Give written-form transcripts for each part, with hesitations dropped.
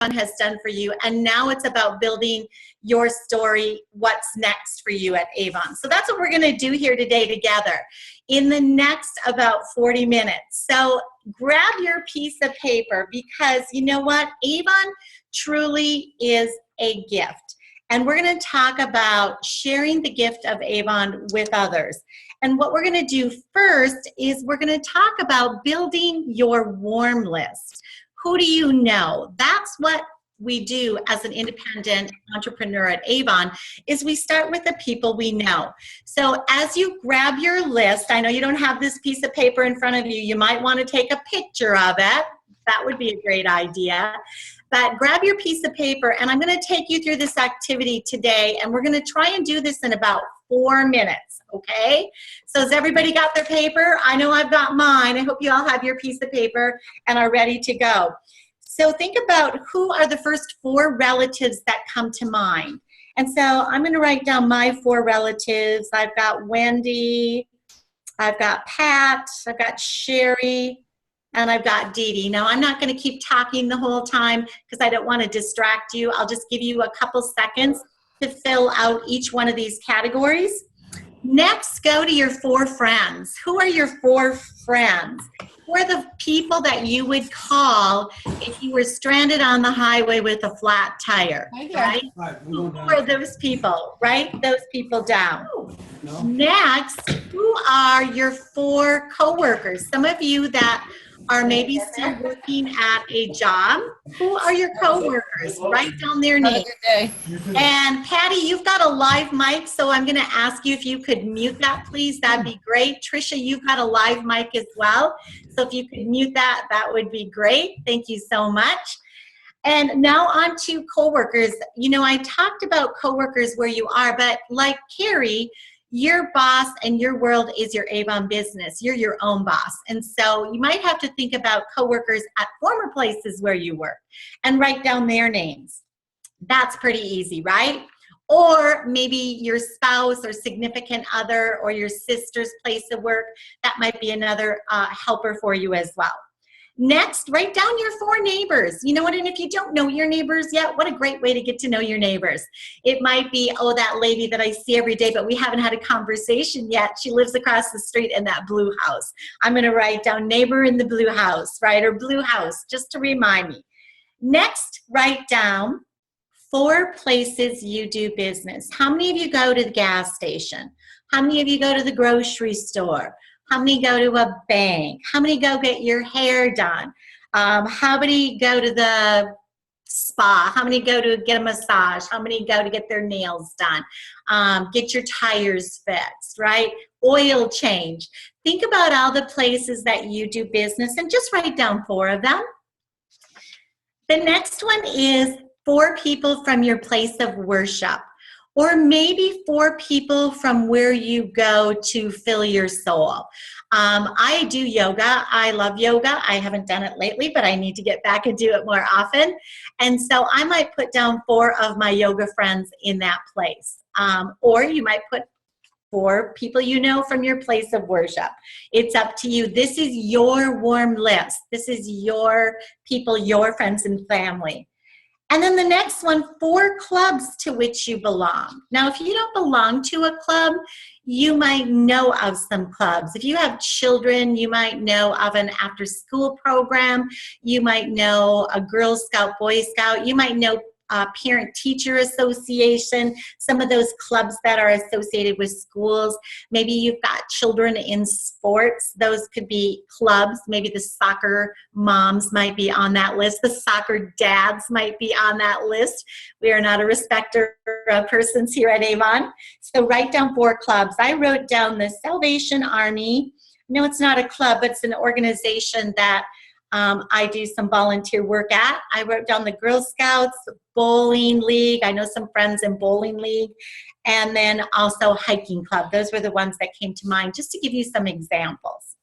has done for you, and now it's about building your story, what's next for you at Avon. So that's what we're going to do here today together in the next about 40 minutes. So grab your piece of paper, because you know what? Avon truly is a gift. And we're going to talk about sharing the gift of Avon with others. And what we're going to do first is we're going to talk about building your warm list. Who do you know? That's what we do as an independent entrepreneur at Avon, is we start with the people we know. So as you grab your list, I know you don't have this piece of paper in front of you. You might want to take a picture of it. That would be a great idea. But grab your piece of paper, and I'm going to take you through this activity today, and we're going to try and do this in about 4 minutes, okay? So has everybody got their paper? I know I've got mine. I hope you all have your piece of paper and are ready to go. So think about who are the first 4 relatives that come to mind. And so I'm going to write down my 4 relatives. I've got Wendy, I've got Pat, I've got Sherry, and I've got Dee Dee. Now, I'm not going to keep talking the whole time because I don't want to distract you. I'll just give you a couple seconds to fill out each one of these categories. Next, go to your 4 friends. Who are your 4 friends? Who are the people that you would call if you were stranded on the highway with a flat tire, right? Who are those people? Write those people down. No. Next, who are your 4 coworkers? Some of you that are maybe still working at a job. Who are your coworkers? Write down their names. And Patty, you've got a live mic, so I'm going to ask you if you could mute that, please. That'd be great. Trisha, you've got a live mic as well. So if you could mute that, that would be great. Thank you so much. And now on to coworkers. You know, I talked about coworkers where you are, but like Carrie, your boss and your world is your Avon business. You're your own boss. And so you might have to think about coworkers at former places where you work and write down their names. That's pretty easy, right? Or maybe your spouse or significant other or your sister's place of work. That might be another helper for you as well. Next, write down your 4 neighbors. You know what, and if you don't know your neighbors yet, what a great way to get to know your neighbors. It might be, oh, that lady that I see every day, but we haven't had a conversation yet. She lives across the street in that blue house. I'm gonna write down neighbor in the blue house, right, or blue house, just to remind me. Next, write down 4 places you do business. How many of you go to the gas station? How many of you go to the grocery store? How many go to a bank? How many go get your hair done? How many go to the spa? How many go to get a massage? How many go to get their nails done? Get your tires fixed, right? Oil change. Think about all the places that you do business and just write down 4 of them. The next one is 4 people from your place of worship. Or maybe 4 people from where you go to fill your soul. I do yoga. I love yoga. I haven't done it lately, but I need to get back and do it more often. And so I might put down 4 of my yoga friends in that place. Or you might put 4 people you know from your place of worship. It's up to you. This is your warm list. This is your people, your friends and family. And then the next one, 4 clubs to which you belong. Now, if you don't belong to a club, you might know of some clubs. If you have children, you might know of an after-school program. You might know a Girl Scout, Boy Scout. You might know Parent-Teacher Association, some of those clubs that are associated with schools. Maybe you've got children in sports. Those could be clubs. Maybe the soccer moms might be on that list. The soccer dads might be on that list. We are not a respecter of persons here at Avon. So write down 4 clubs. I wrote down the Salvation Army. No, it's not a club, but it's an organization that I do some volunteer work at. I wrote down the Girl Scouts, Bowling League. I know some friends in Bowling League. And then also Hiking Club. Those were the ones that came to mind, just to give you some examples.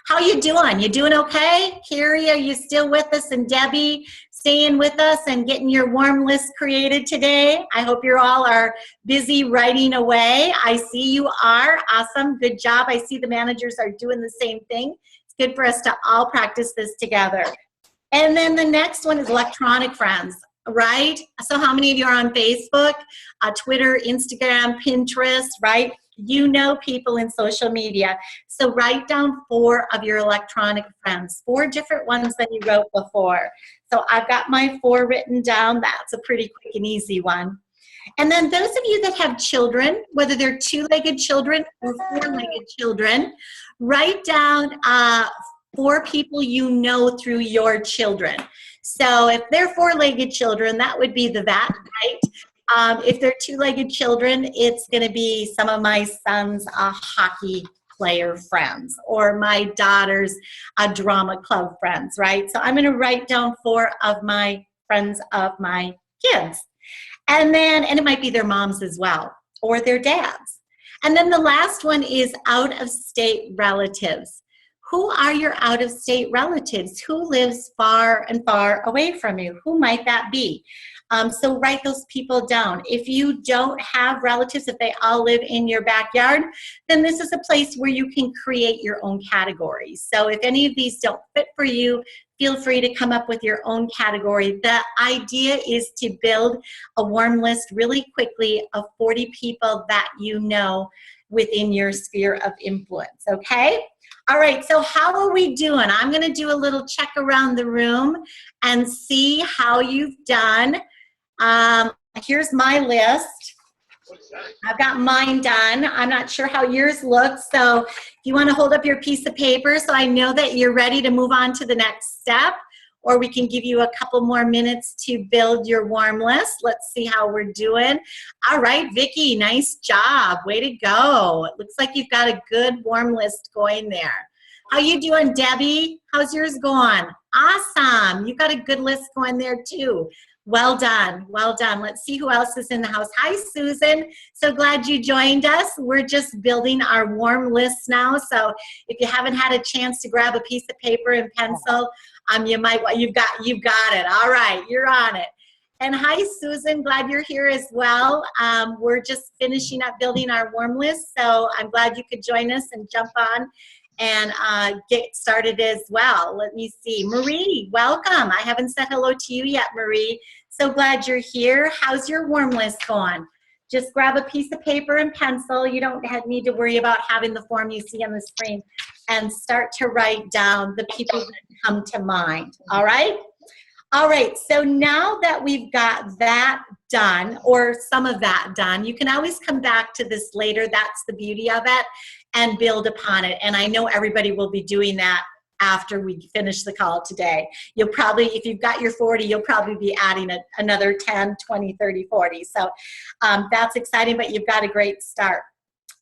How you doing? You doing okay? Carrie, are you still with us? And Debbie, staying with us and getting your warm list created today? I hope you all are busy writing away. I see you are. Awesome. Good job. I see the managers are doing the same thing. Good for us to all practice this together. And then the next one is electronic friends. right? So how many of you are on Facebook, Twitter, Instagram, Pinterest, right? You know people in social media. So write down 4 of your electronic friends, 4 different ones than you wrote before. So I've got my 4 written down. That's a pretty quick and easy one. And then those of you that have children, whether they're 2-legged children or 4-legged children, write down 4 people you know through your children. So if they're 4-legged children, that would be the vet, right? If they're 2-legged children, it's going to be some of my son's hockey player friends or my daughter's drama club friends, right? So I'm going to write down 4 of my friends of my kids. And it might be their moms as well or their dads. And then the last one is out-of-state relatives. Who are your out-of-state relatives? Who lives far and far away from you? Who might that be? So write those people down. If you don't have relatives, if they all live in your backyard, then this is a place where you can create your own categories. So if any of these don't fit for you, feel free to come up with your own category. The idea is to build a warm list really quickly of 40 people that you know within your sphere of influence, okay? All right, so how are we doing? I'm gonna do a little check around the room and see how you've done. Here's my list. I've got mine done. I'm not sure how yours looks, so if you want to hold up your piece of paper so I know that you're ready to move on to the next step, or we can give you a couple more minutes to build your warm list. Let's see how we're doing. All right, Vicki, nice job. Way to go. It looks like you've got a good warm list going there. How you doing, Debbie? How's yours going? Awesome. You've got a good list going there too. Well done, well done. Let's see who else is in the house. Hi, Susan. So glad you joined us. We're just building our warm list now. So if you haven't had a chance to grab a piece of paper and pencil, you've got it. All right, you're on it. And hi, Susan. Glad you're here as well. We're just finishing up building our warm list. So I'm glad you could join us and jump on and get started as well. Let me see. Marie, welcome. I haven't said hello to you yet, Marie. So glad you're here. How's your warm list going? Just grab a piece of paper and pencil. You don't need to worry about having the form you see on the screen, and start to write down the people that come to mind, all right? All right, so now that we've got that done, or some of that done, you can always come back to this later. That's the beauty of it, and build upon it. And I know everybody will be doing that after we finish the call today. You'll probably, if you've got your 40, you'll probably be adding another 10, 20, 30, 40. So that's exciting, but you've got a great start.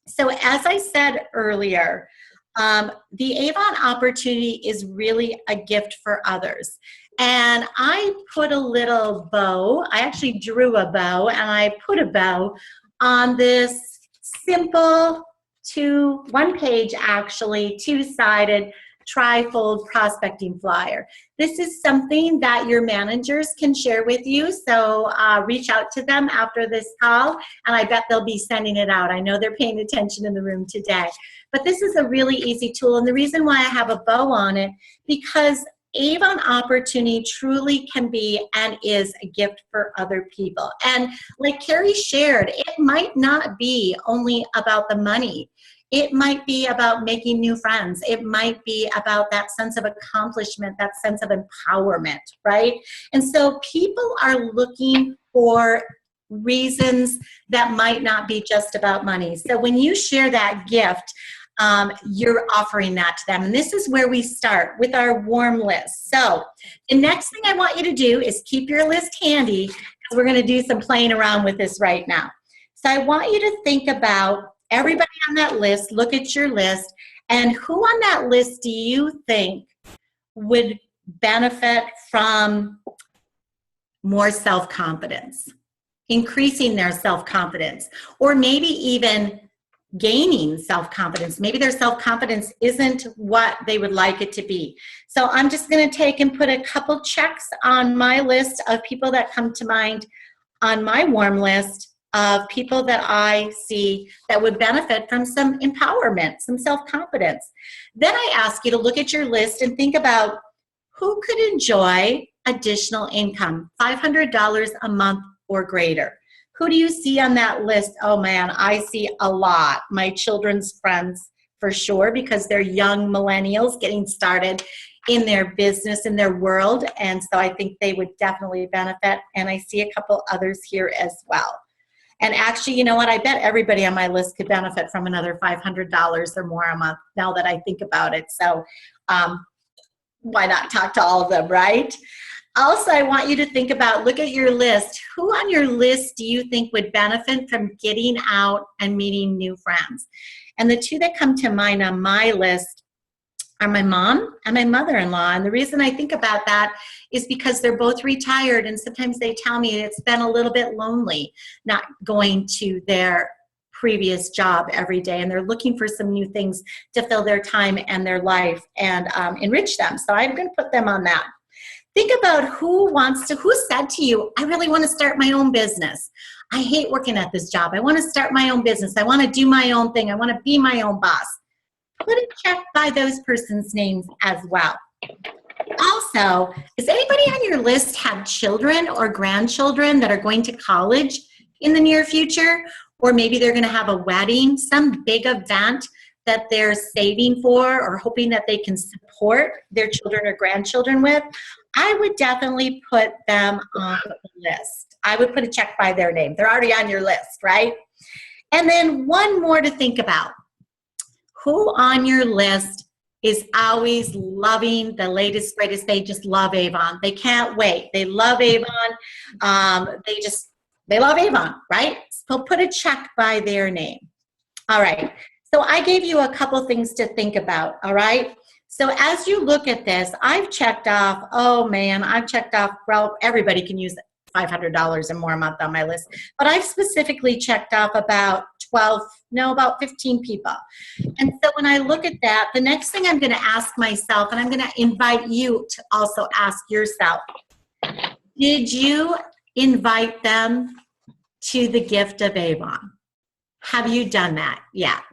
So as I said earlier, the Avon opportunity is really a gift for others. And I put a little bow, I actually drew a bow, and I put a bow on this simple one page actually, 2-sided tri-fold prospecting flyer. This is something that your managers can share with you, so reach out to them after this call, and I bet they'll be sending it out. I know they're paying attention in the room today. But this is a really easy tool, and the reason why I have a bow on it, because Avon opportunity truly can be and is a gift for other people. And like Carrie shared, it might not be only about the money. It might be about making new friends. It might be about that sense of accomplishment, that sense of empowerment, right? And so people are looking for reasons that might not be just about money. So when you share that gift, you're offering that to them. And this is where we start with our warm list. So the next thing I want you to do is keep your list handy, because we're going to do some playing around with this right now. So I want you to think about everybody on that list, look at your list, and who on that list do you think would benefit from more self-confidence, increasing their self-confidence, or maybe even gaining self-confidence. Maybe their self-confidence isn't what they would like it to be. So I'm just going to take and put a couple checks on my list of people that come to mind on my warm list of people that I see that would benefit from some empowerment, some self-confidence. Then I ask you to look at your list and think about who could enjoy additional income, $500 a month or greater. Who do you see on that list? Oh man, I see a lot. My children's friends for sure, because they're young millennials getting started in their business, in their world. And so I think they would definitely benefit. And I see a couple others here as well. And actually, you know what? I bet everybody on my list could benefit from another $500 or more a month now that I think about it. So why not talk to all of them, right? Also, I want you to think about, look at your list. Who on your list do you think would benefit from getting out and meeting new friends? And the two that come to mind on my list are my mom and my mother-in-law. And the reason I think about that is because they're both retired, and sometimes they tell me it's been a little bit lonely not going to their previous job every day, and they're looking for some new things to fill their time and their life and enrich them. So I'm going to put them on that. Think about who said to you, I really want to start my own business. I hate working at this job. I want to start my own business. I want to do my own thing. I want to be my own boss. Put a check by those persons' names as well. Also, does anybody on your list have children or grandchildren that are going to college in the near future? Or maybe they're going to have a wedding, some big event that they're saving for or hoping that they can support their children or grandchildren with? I would definitely put them on the list. I would put a check by their name. They're already on your list, right? And then one more to think about. Who on your list is always loving the latest, greatest? They just love Avon. They can't wait. They love Avon. They love Avon, right? So put a check by their name. All right. So I gave you a couple things to think about, all right? So as you look at this, I've checked off, well, everybody can use $500 or more a month on my list, but I've specifically checked off about 15 people. And so when I look at that, the next thing I'm going to ask myself, and I'm going to invite you to also ask yourself, did you invite them to the gift of Avon? Have you done that yet?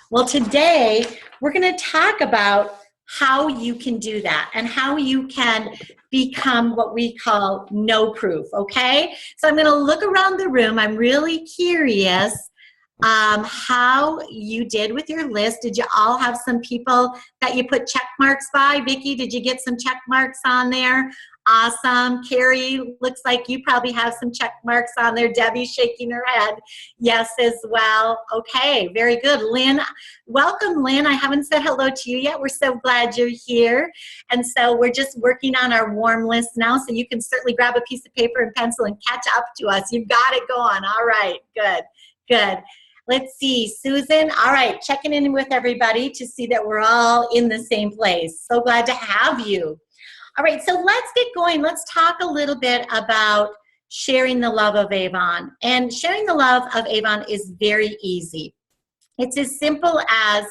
Well, today we're going to talk about how you can do that and how you can become what we call no proof, okay? So I'm going to look around the room. I'm really curious how you did with your list. Did you all have some people that you put check marks by? Vicki, did you get some check marks on there? Awesome. Carrie, looks like you probably have some check marks on there. Debbie shaking her head. Yes, as well. Okay, very good. Lynn, welcome, Lynn. I haven't said hello to you yet. We're so glad you're here. And so we're just working on our warm list now, so you can certainly grab a piece of paper and pencil and catch up to us. You've got it going. All right, good, good. Let's see, Susan. All right, checking in with everybody to see that we're all in the same place. So glad to have you. All right, so let's get going. Let's talk a little bit about sharing the love of Avon. And sharing the love of Avon is very easy. It's as simple as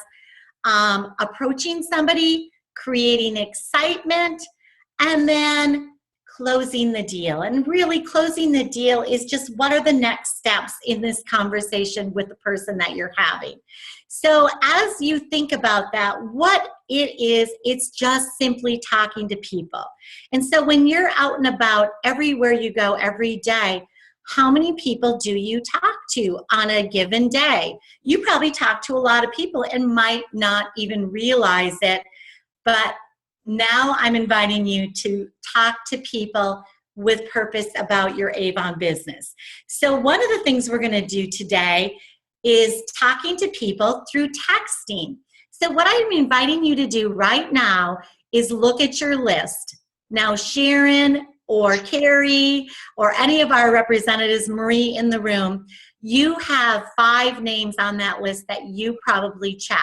approaching somebody, creating excitement, and then closing the deal. And really closing the deal is just what are the next steps in this conversation with the person that you're having. So as you think about that, what it is, it's just simply talking to people. And so when you're out and about everywhere you go every day, how many people do you talk to on a given day? You probably talk to a lot of people and might not even realize it, but now I'm inviting you to talk to people with purpose about your Avon business. So one of the things we're going to do today is talking to people through texting. So what I'm inviting you to do right now is look at your list. Now Sharon or Carrie or any of our representatives, Marie in the room, you have 5 names on that list that you probably checked.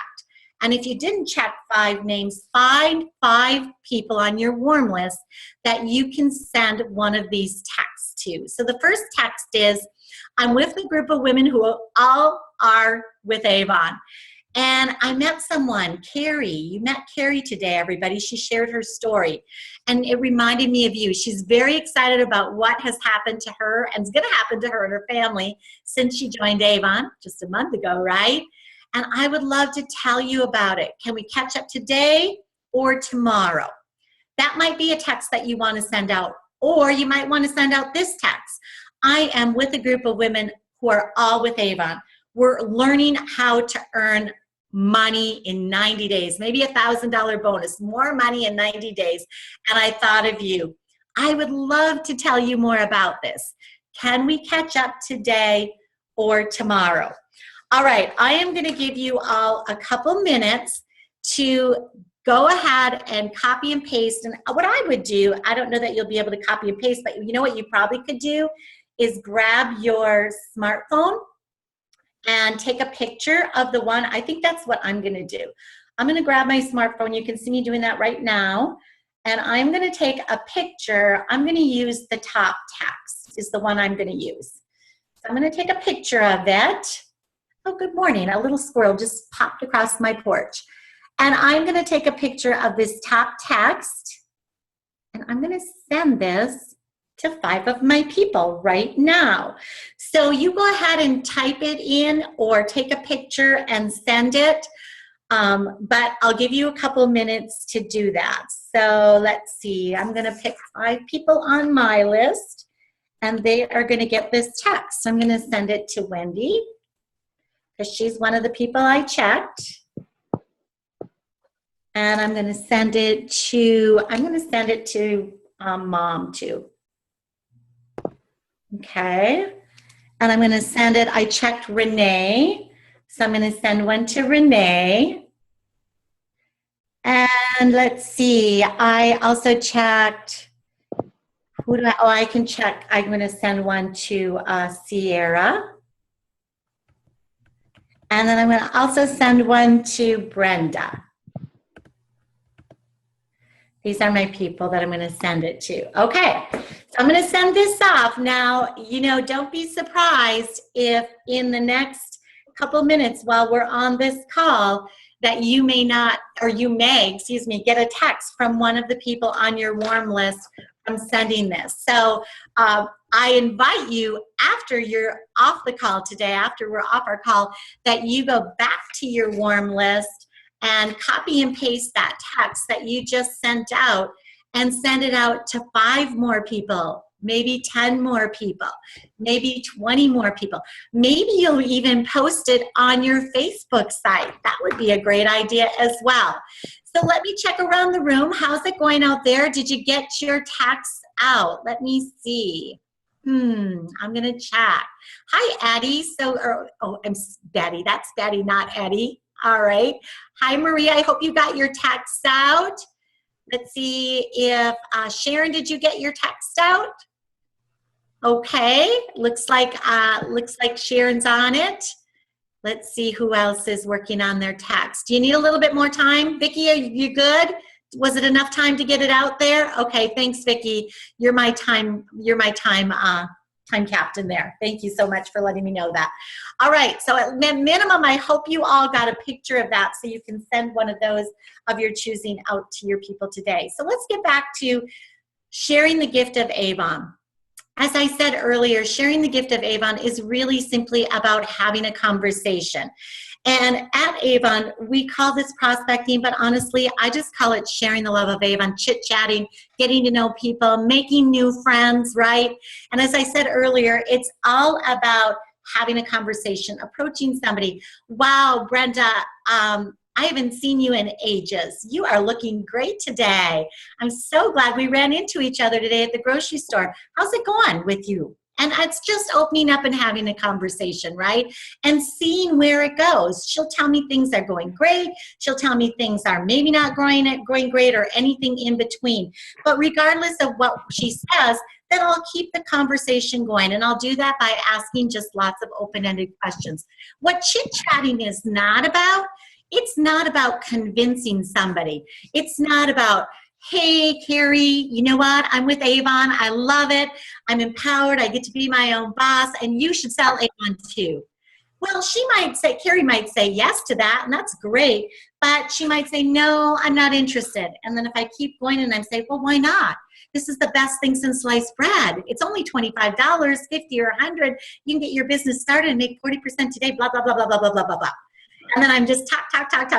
And if you didn't check 5 names, find 5 people on your warm list that you can send one of these texts to. So the first text is, I'm with a group of women who all are with Avon. And I met someone, Carrie. You met Carrie today, everybody. She shared her story. And it reminded me of you. She's very excited about what has happened to her and is going to happen to her and her family since she joined Avon just a month ago, right? And I would love to tell you about it. Can we catch up today or tomorrow? That might be a text that you want to send out, or you might want to send out this text. I am with a group of women who are all with Avon. We're learning how to earn money in 90 days, maybe $1,000 bonus, more money in 90 days. And I thought of you. I would love to tell you more about this. Can we catch up today or tomorrow? All right, I am going to give you all a couple minutes to go ahead and copy and paste. And what I would do, I don't know that you'll be able to copy and paste, but you know what you probably could do is grab your smartphone and take a picture of the one. I think that's what I'm going to do. I'm going to grab my smartphone. You can see me doing that right now. And I'm going to take a picture. I'm going to use the top text is the one I'm going to use. So I'm going to take a picture of it. Oh, good morning. A little squirrel just popped across my porch. And I'm going to take a picture of this top text. And I'm going to send this to 5 of my people right now. So you go ahead and type it in or take a picture and send it. But I'll give you a couple minutes to do that. So let's see. I'm going to pick 5 people on my list, and they are going to get this text. I'm going to send it to Wendy because she's one of the people I checked. And I'm going to send it to Mom too. Okay. And I'm going to send it. I checked Renee. So I'm going to send one to Renee. And let's see. I also checked. I can check. I'm going to send one to Sierra. And then I'm going to also send one to Brenda. These are my people that I'm going to send it to. Okay, so I'm going to send this off. Now, don't be surprised if in the next couple minutes while we're on this call that you may, get a text from one of the people on your warm list from sending this. So I invite you, after you're off the call today, after we're off our call, that you go back to your warm list and copy and paste that text that you just sent out and send it out to 5 more people, maybe 10 more people, maybe 20 more people. Maybe you'll even post it on your Facebook site. That would be a great idea as well. So let me check around the room. How's it going out there? Did you get your text out? Let me see. I'm going to check. Hi, Addie. I'm Betty. That's Betty, not Eddie. All right. Hi, Maria. I hope you got your text out. Let's see if Sharon, did you get your text out? Okay. Looks like Sharon's on it. Let's see who else is working on their text. Do you need a little bit more time? Vicki, are you good? Was it enough time to get it out there? Okay. Thanks, Vicki. You're my time captain there. Thank you so much for letting me know that. All right, so at minimum, I hope you all got a picture of that so you can send one of those of your choosing out to your people today. So let's get back to sharing the gift of Avon. As I said earlier, sharing the gift of Avon is really simply about having a conversation. And at Avon, we call this prospecting, but honestly, I just call it sharing the love of Avon, chit-chatting, getting to know people, making new friends, right? And as I said earlier, it's all about having a conversation, approaching somebody. Wow, Brenda, I haven't seen you in ages. You are looking great today. I'm so glad we ran into each other today at the grocery store. How's it going with you? And it's just opening up and having a conversation, right? And seeing where it goes. She'll tell me things are going great. She'll tell me things are maybe not going great or anything in between. But regardless of what she says, then I'll keep the conversation going. And I'll do that by asking just lots of open-ended questions. What chit-chatting is not about, it's not about convincing somebody. It's not about, hey, Carrie, you know what? I'm with Avon. I love it. I'm empowered. I get to be my own boss, and you should sell Avon too. Well, Carrie might say yes to that, and that's great, but she might say, no, I'm not interested. And then if I keep going and I'm saying, well, why not? This is the best thing since sliced bread. It's only $25, $50 or $100. You can get your business started and make 40% today, blah, blah, blah, blah, blah, blah, blah, blah, blah. And then I'm just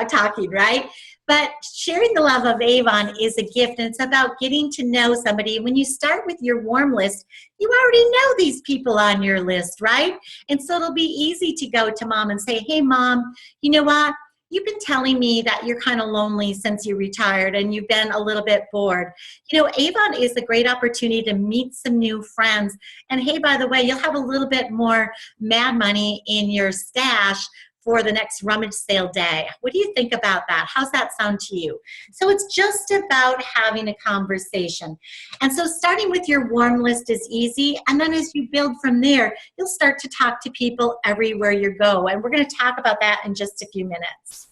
talking, right? But sharing the love of Avon is a gift, and it's about getting to know somebody. When you start with your warm list, you already know these people on your list, right? And so it'll be easy to go to mom and say, hey, mom, you know what? You've been telling me that you're kind of lonely since you retired and you've been a little bit bored. You know, Avon is a great opportunity to meet some new friends. And hey, by the way, you'll have a little bit more mad money in your stash for the next rummage sale day. What do you think about that? How's that sound to you? So it's just about having a conversation. And so starting with your warm list is easy. And then as you build from there, you'll start to talk to people everywhere you go. And we're going to talk about that in just a few minutes.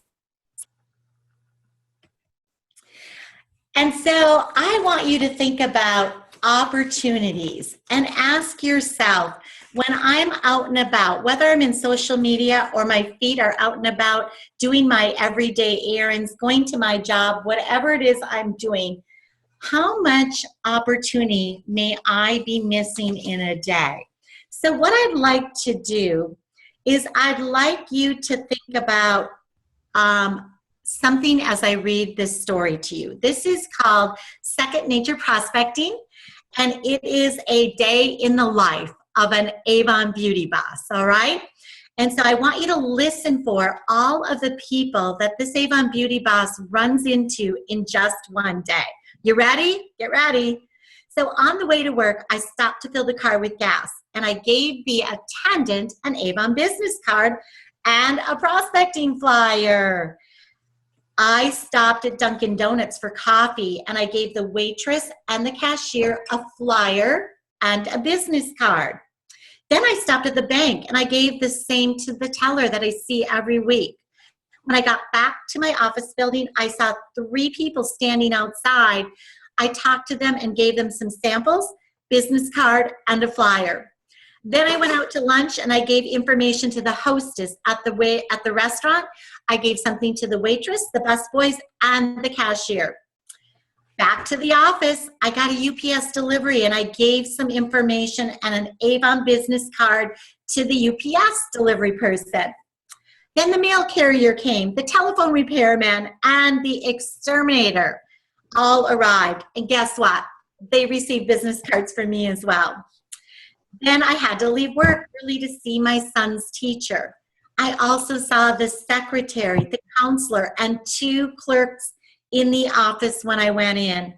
And so I want you to think about opportunities and ask yourself, when I'm out and about, whether I'm in social media or my feet are out and about doing my everyday errands, going to my job, whatever it is I'm doing, how much opportunity may I be missing in a day? So what I'd like to do is I'd like you to think about something as I read this story to you. This is called Second Nature Prospecting, and it is a day in the life of an Avon beauty boss, all right? And so I want you to listen for all of the people that this Avon beauty boss runs into in just one day. You ready? Get ready. So on the way to work, I stopped to fill the car with gas, and I gave the attendant an Avon business card and a prospecting flyer. I stopped at Dunkin' Donuts for coffee, and I gave the waitress and the cashier a flyer and a business card. Then I stopped at the bank, and I gave the same to the teller that I see every week. When I got back to my office building, I saw 3 people standing outside. I talked to them and gave them some samples, business card, and a flyer. Then I went out to lunch, and I gave information to the hostess at the restaurant. I gave something to the waitress, the busboys, and the cashier. Back to the office, I got a UPS delivery, and I gave some information and an Avon business card to the UPS delivery person. Then the mail carrier came, the telephone repairman, and the exterminator all arrived. And guess what? They received business cards from me as well. Then I had to leave work early to see my son's teacher. I also saw the secretary, the counselor, and 2 clerks in the office when I went in.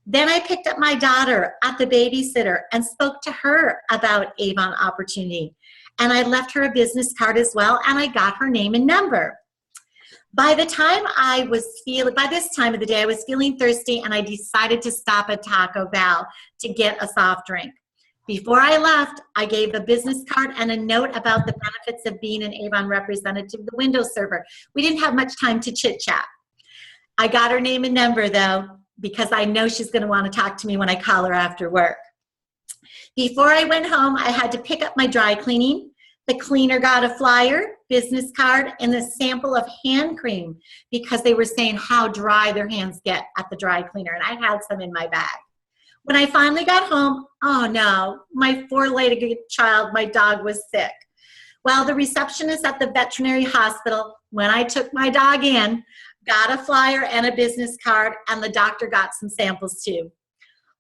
Then I picked up my daughter at the babysitter and spoke to her about Avon opportunity. And I left her a business card as well, and I got her name and number. By this time of the day, I was feeling thirsty, and I decided to stop at Taco Bell to get a soft drink. Before I left, I gave a business card and a note about the benefits of being an Avon representative to the Windows server. We didn't have much time to chit-chat. I got her name and number, though, because I know she's going to want to talk to me when I call her after work. Before I went home, I had to pick up my dry cleaning. The cleaner got a flyer, business card, and a sample of hand cream because they were saying how dry their hands get at the dry cleaner, and I had some in my bag. When I finally got home, oh no, my 4-legged child, my dog, was sick. Well, the receptionist at the veterinary hospital, when I took my dog in, got a flyer and a business card, and the doctor got some samples too.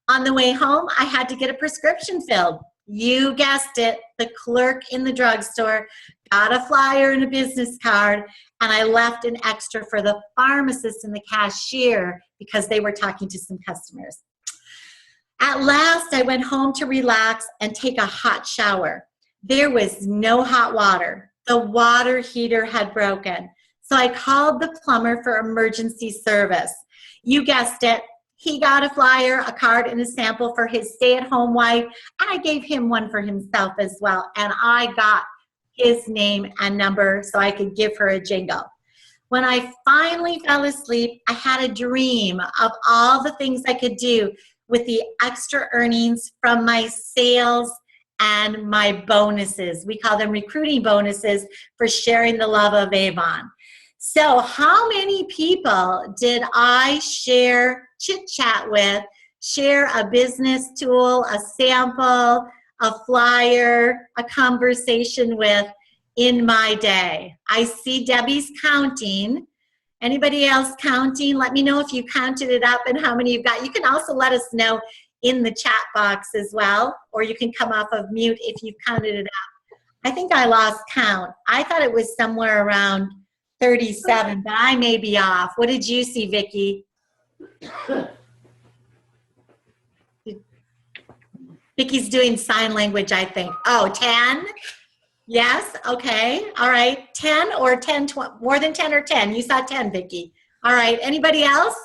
On the way home, I had to get a prescription filled. You guessed it, the clerk in the drugstore got a flyer and a business card, and I left an extra for the pharmacist and the cashier because they were talking to some customers. At last, I went home to relax and take a hot shower. There was no hot water. The water heater had broken. So I called the plumber for emergency service. You guessed it. He got a flyer, a card, and a sample for his stay-at-home wife, and I gave him one for himself as well. And I got his name and number so I could give her a jingle. When I finally fell asleep, I had a dream of all the things I could do with the extra earnings from my sales and my bonuses. We call them recruiting bonuses for sharing the love of Avon. So how many people did I share chit-chat with, share a business tool, a sample, a flyer, a conversation with in my day? I see Debbie's counting. Anybody else counting? Let me know if you counted it up and how many you've got. You can also let us know in the chat box as well, or you can come off of mute if you've counted it up. I think I lost count. I thought it was somewhere around 37, but I may be off. What did you see, Vicki? Vicki's doing sign language, I think. Oh, 10? Yes, okay, all right. 10 or 10, more than 10 or 10? You saw 10, Vicki. All right, anybody else?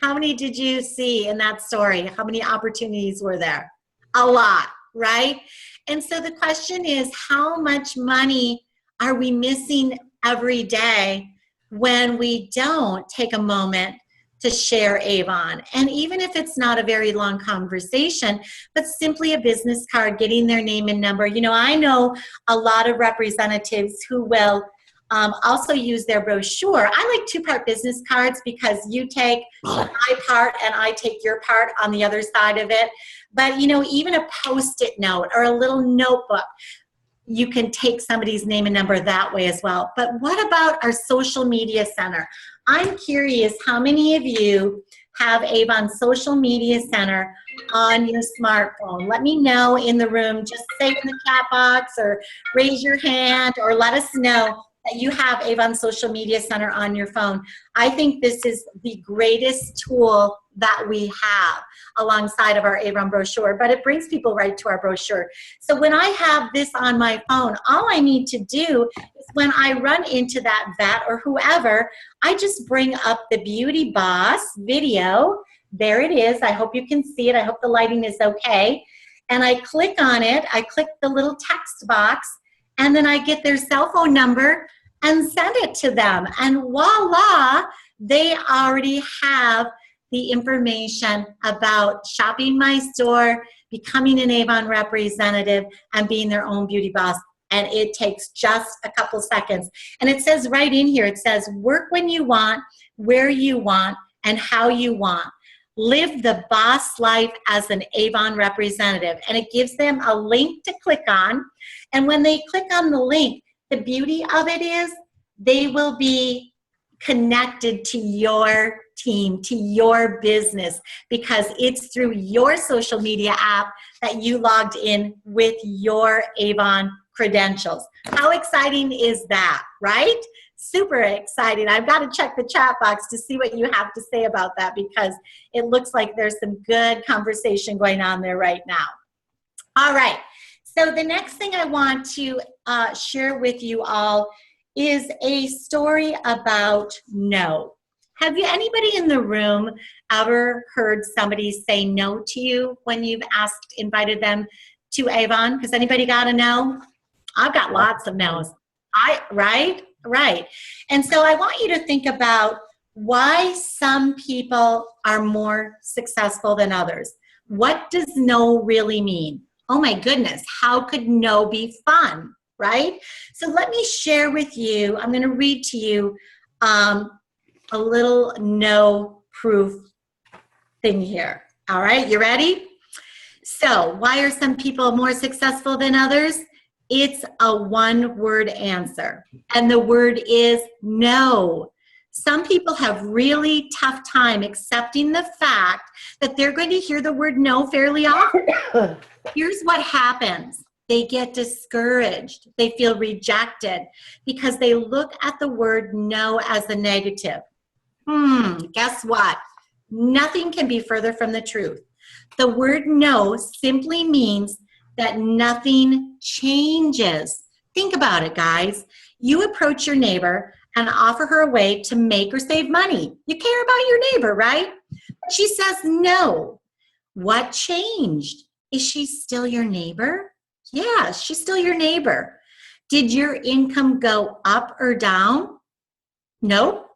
How many did you see in that story? How many opportunities were there? A lot, right? And so the question is, how much money are we missing every day when we don't take a moment to share Avon? And even if it's not a very long conversation, but simply a business card, getting their name and number. You know, I know a lot of representatives who will also use their brochure. I like two-part business cards because you take my part and I take your part on the other side of it. But, you know, even a Post-it note or a little notebook, you can take somebody's name and number that way as well. But what about our social media center? I'm curious how many of you have Avon Social Media Center on your smartphone. Let me know in the room. Just say in the chat box or raise your hand or let us know that you have Avon Social Media Center on your phone. I think this is the greatest tool that we have alongside of our Avon brochure, but it brings people right to our brochure. So when I have this on my phone, all I need to do is when I run into that vet or whoever, I just bring up the Beauty Boss video. There it is. I hope you can see it. I hope the lighting is okay. And I click on it. I click the little text box, and then I get their cell phone number and send it to them. And voila, they already have the information about shopping my store, becoming an Avon representative, and being their own beauty boss. And it takes just a couple seconds. And it says right in here, it says, work when you want, where you want, and how you want. Live the boss life as an Avon representative. And it gives them a link to click on. And when they click on the link, the beauty of it is they will be connected to your team, to your business, because it's through your social media app that you logged in with your Avon credentials. How exciting is that, right? Super exciting. I've got to check the chat box to see what you have to say about that, because it looks like there's some good conversation going on there right now. All right. So the next thing I want to share with you all is a story about no. Have you, anybody in the room, ever heard somebody say no to you when you've invited them to Avon? Has anybody got a no? I've got lots of no's. Right? And so I want you to think about why some people are more successful than others. What does no really mean? Oh my goodness, how could no be fun, right? So let me share with you, I'm going to read to you a little no proof thing here. All right, you ready? So why are some people more successful than others? It's a one-word answer, and the word is no. Some people have really tough time accepting the fact that they're going to hear the word no fairly often. Here's what happens. They get discouraged. They feel rejected because they look at the word no as a negative. Guess what? Nothing can be further from the truth. The word no simply means that nothing changes. Think about it, guys. You approach your neighbor and offer her a way to make or save money. You care about your neighbor, right? But she says no. What changed? Is she still your neighbor? Yeah, she's still your neighbor. Did your income go up or down? Nope.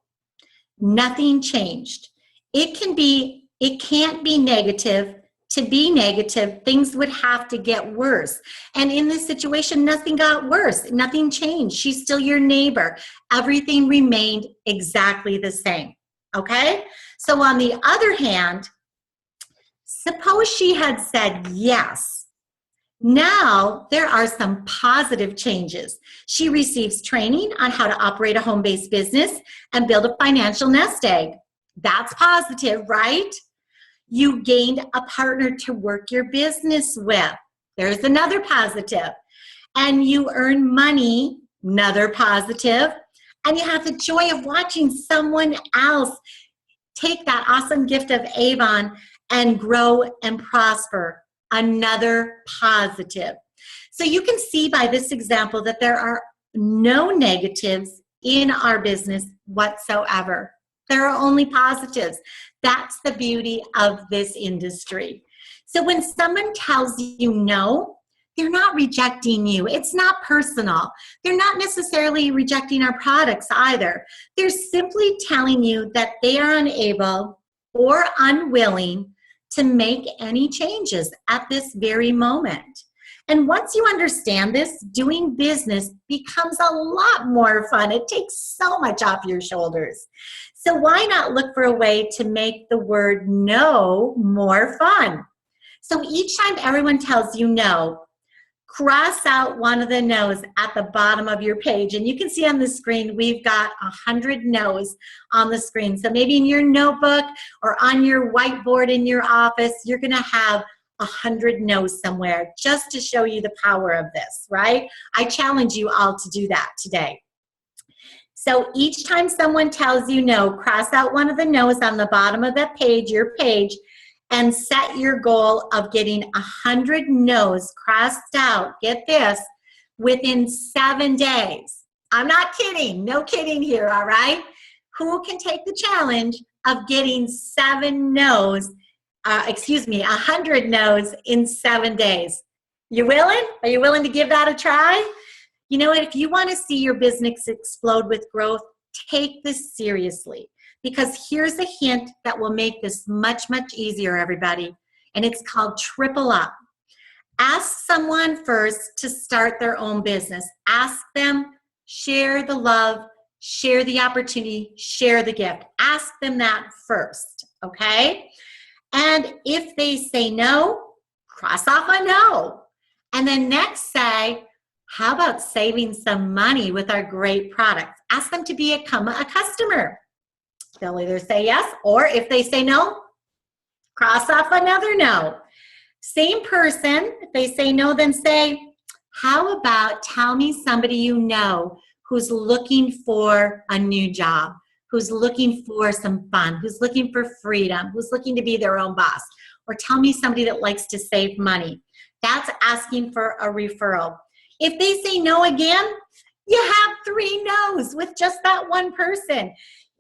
Nothing changed. It can't be negative. To be negative, things would have to get worse. And in this situation, nothing got worse. Nothing changed. She's still your neighbor. Everything remained exactly the same. Okay? So on the other hand, suppose she had said yes. Now, there are some positive changes. She receives training on how to operate a home-based business and build a financial nest egg. That's positive, right? You gained a partner to work your business with. There's another positive. And you earn money, another positive. And you have the joy of watching someone else take that awesome gift of Avon and grow and prosper, another positive. So you can see by this example that there are no negatives in our business whatsoever. There are only positives. That's the beauty of this industry. So when someone tells you no, they're not rejecting you. It's not personal. They're not necessarily rejecting our products either. They're simply telling you that they are unable or unwilling to make any changes at this very moment. And once you understand this, doing business becomes a lot more fun. It takes so much off your shoulders. So why not look for a way to make the word no more fun? So each time everyone tells you no, cross out one of the no's at the bottom of your page. And you can see on the screen, we've got 100 no's on the screen. So maybe in your notebook or on your whiteboard in your office, you're going to have 100 no's somewhere just to show you the power of this, right? I challenge you all to do that today. So each time someone tells you no, cross out one of the no's on the bottom of that page, your page, and set your goal of getting 100 no's crossed out, get this, within 7 days. I'm not kidding, no kidding here, all right? Who can take the challenge of getting 100 no's in 7 days? You willing? Are you willing to give that a try? You know what, if you want to see your business explode with growth, take this seriously. Because here's a hint that will make this much, much easier, everybody. And it's called triple up. Ask someone first to start their own business. Ask them, share the love, share the opportunity, share the gift. Ask them that first, okay? And if they say no, cross off a no. And then next say, how about saving some money with our great products? Ask them to become a customer. They'll either say yes, or if they say no, cross off another no. Same person, if they say no, then say, how about tell me somebody you know who's looking for a new job, who's looking for some fun, who's looking for freedom, who's looking to be their own boss, or tell me somebody that likes to save money. That's asking for a referral. If they say no again, you have 3 no's with just that one person.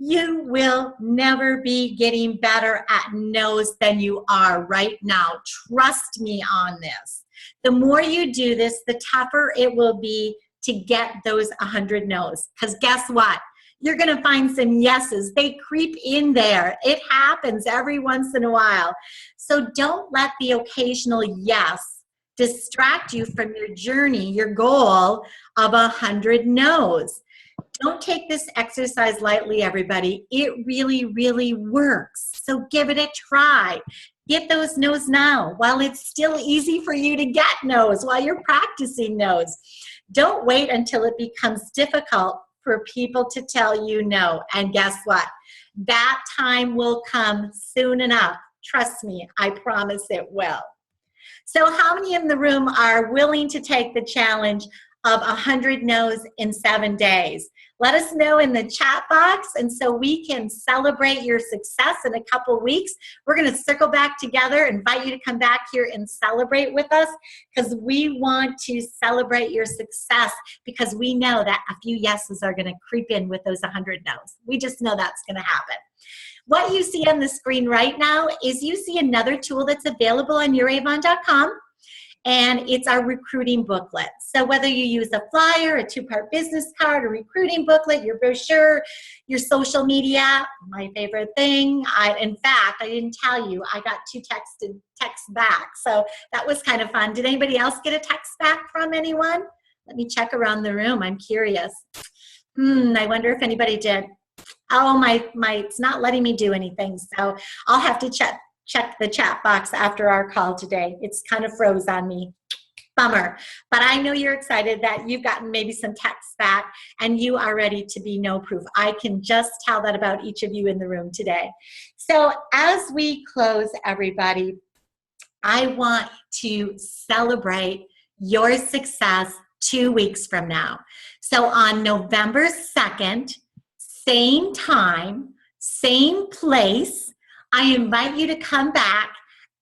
You will never be getting better at no's than you are right now. Trust me on this. The more you do this, the tougher it will be to get those 100 no's. Because guess what? You're going to find some yeses. They creep in there. It happens every once in a while. So don't let the occasional yes distract you from your journey, your goal of 100 no's. Don't take this exercise lightly, everybody. It really, really works. So give it a try. Get those no's now while it's still easy for you to get no's, while you're practicing no's. Don't wait until it becomes difficult for people to tell you no. And guess what? That time will come soon enough. Trust me, I promise it will. So how many in the room are willing to take the challenge of 100 no's in 7 days? Let us know in the chat box, and so we can celebrate your success in a couple weeks. We're going to circle back together, invite you to come back here and celebrate with us, because we want to celebrate your success, because we know that a few yeses are going to creep in with those 100 no's. We just know that's going to happen. What you see on the screen right now is you see another tool that's available on youravon.com. And it's our recruiting booklet. So whether you use a flyer, a 2-part business card, a recruiting booklet, your brochure, your social media, my favorite thing. In fact, I didn't tell you, I got 2 texts back. So that was kind of fun. Did anybody else get a text back from anyone? Let me check around the room. I'm curious. I wonder if anybody did. Oh, my, it's not letting me do anything. So I'll have to check the chat box after our call today. It's kind of froze on me. Bummer. But I know you're excited that you've gotten maybe some texts back and you are ready to be no proof. I can just tell that about each of you in the room today. So as we close, everybody, I want to celebrate your success 2 weeks from now. So on November 2nd, same time, same place, I invite you to come back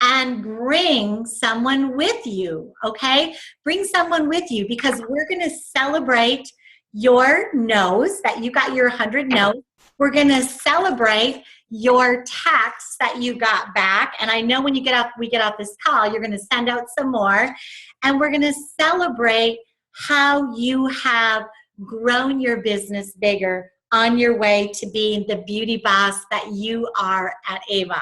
and bring someone with you, okay? Bring someone with you because we're going to celebrate your no's, that you got your 100 no's. We're going to celebrate your texts that you got back. And I know when we get off this call, you're going to send out some more. And we're going to celebrate how you have grown your business bigger on your way to being the beauty boss that you are at Avon.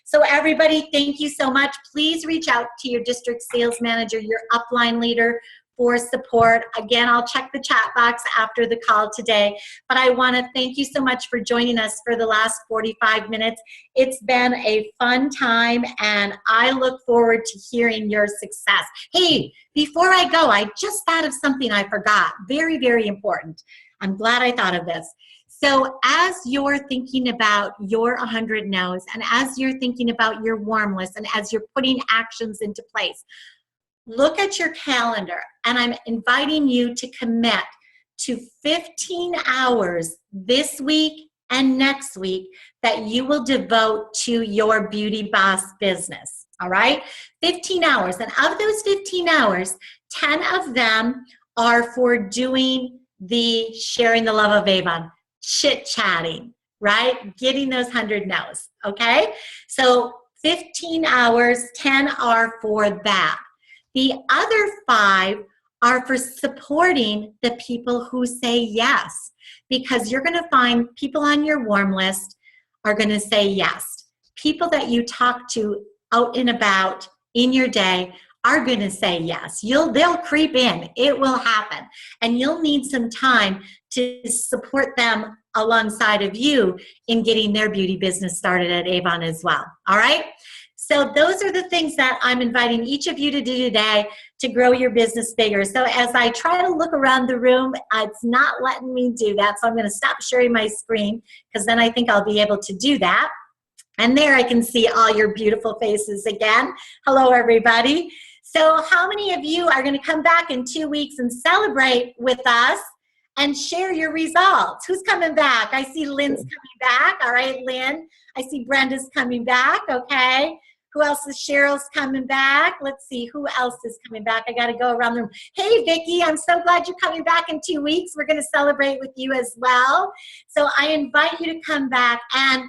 So everybody, thank you so much. Please reach out to your district sales manager, your upline leader for support. Again, I'll check the chat box after the call today, but I want to thank you so much for joining us for the last 45 minutes. It's been a fun time, and I look forward to hearing your success. Hey, before I go, I just thought of something I forgot. Very, very important. I'm glad I thought of this. So as you're thinking about your 100 no's, and as you're thinking about your warm list, and as you're putting actions into place, look at your calendar, and I'm inviting you to commit to 15 hours this week and next week that you will devote to your Beauty Boss business, all right? 15 hours, and of those 15 hours, 10 of them are for doing the sharing the love of Avon, chit-chatting, right? Getting those 100 no's, okay? So 15 hours, 10 are for that. The other 5 are for supporting the people who say yes, because you're going to find people on your warm list are going to say yes. People that you talk to out and about in your day are going to say yes. They'll creep in. It will happen. And you'll need some time to support them alongside of you in getting their beauty business started at Avon as well. All right? So those are the things that I'm inviting each of you to do today to grow your business bigger. So as I try to look around the room, it's not letting me do that. So I'm going to stop sharing my screen because then I think I'll be able to do that. And there I can see all your beautiful faces again. Hello, everybody. So how many of you are going to come back in 2 weeks and celebrate with us and share your results? Who's coming back? I see Lynn's coming back. All right, Lynn. I see Brenda's coming back. Okay. Who else is? Cheryl's coming back. Let's see who else is coming back. I got to go around the room. Hey, Vicki, I'm so glad you're coming back in 2 weeks. We're going to celebrate with you as well. So I invite you to come back and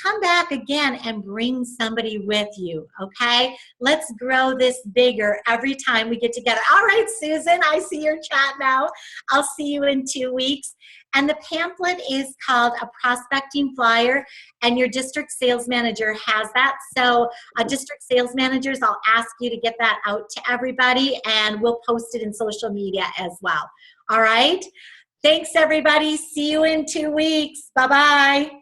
come back again and bring somebody with you, okay? Let's grow this bigger every time we get together. All right, Susan, I see your chat now. I'll see you in 2 weeks. And the pamphlet is called A Prospecting Flyer, and your district sales manager has that. So district sales managers, I'll ask you to get that out to everybody, and we'll post it in social media as well. All right? Thanks, everybody. See you in 2 weeks. Bye-bye.